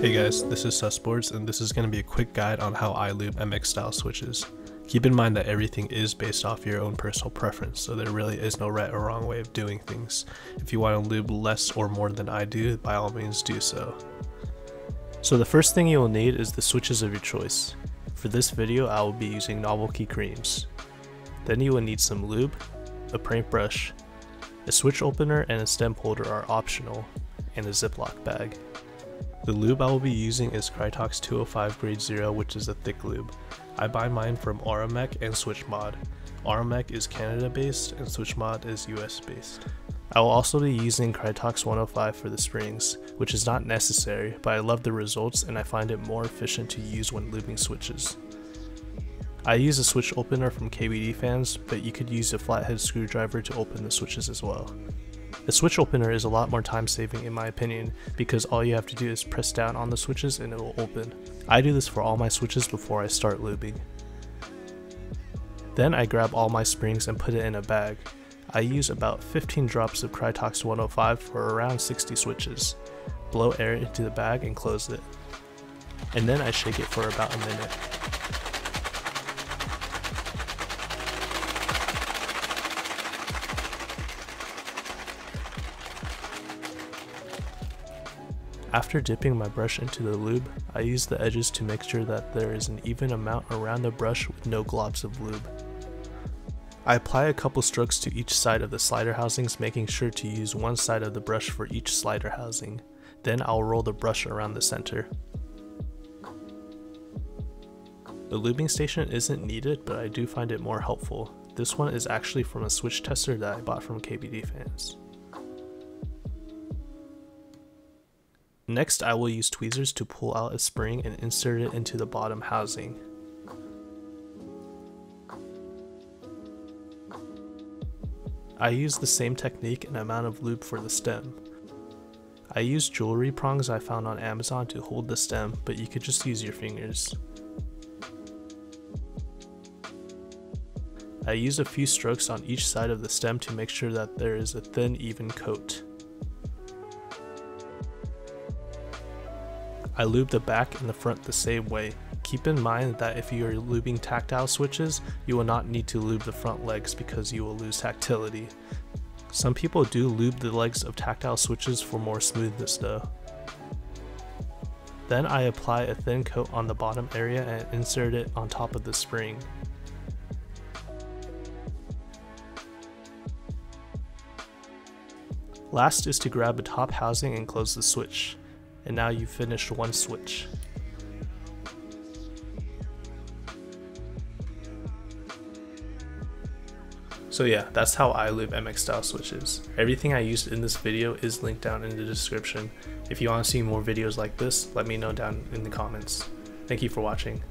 Hey guys, this is susboards and this is going to be a quick guide on how I lube MX style switches. Keep in mind that everything is based off your own personal preference, so there really is no right or wrong way of doing things. If you want to lube less or more than I do, by all means do so. So the first thing you will need is the switches of your choice. For this video I will be using Novelkey creams. Then you will need some lube, a paintbrush, a switch opener and a stem holder are optional, and a Ziploc bag. The lube I will be using is Krytox 205 grade 0, which is a thick lube. I buy mine from Aramec and Switchmod. Aramec is Canada based and Switchmod is US based. I will also be using Krytox 105 for the springs, which is not necessary, but I love the results and I find it more efficient to use when lubing switches. I use a switch opener from KBD fans, but you could use a flathead screwdriver to open the switches as well. A switch opener is a lot more time saving in my opinion, because all you have to do is press down on the switches and it will open. I do this for all my switches before I start lubing. Then I grab all my springs and put it in a bag. I use about 15 drops of Krytox 105 for around 60 switches. Blow air into the bag and close it. And then I shake it for about a minute. After dipping my brush into the lube, I use the edges to make sure that there is an even amount around the brush with no globs of lube. I apply a couple strokes to each side of the slider housings, making sure to use one side of the brush for each slider housing. Then I'll roll the brush around the center. The lubing station isn't needed, but I do find it more helpful. This one is actually from a switch tester that I bought from KBD fans. Next, I will use tweezers to pull out a spring and insert it into the bottom housing. I use the same technique and amount of lube for the stem. I use jewelry prongs I found on Amazon to hold the stem, but you could just use your fingers. I use a few strokes on each side of the stem to make sure that there is a thin, even coat. I lube the back and the front the same way. Keep in mind that if you are lubing tactile switches, you will not need to lube the front legs because you will lose tactility. Some people do lube the legs of tactile switches for more smoothness though. Then I apply a thin coat on the bottom area and insert it on top of the spring. Last is to grab a top housing and close the switch. And now you've finished one switch. So yeah, that's how I lube MX style switches. Everything I used in this video is linked down in the description. If you want to see more videos like this, let me know down in the comments. Thank you for watching.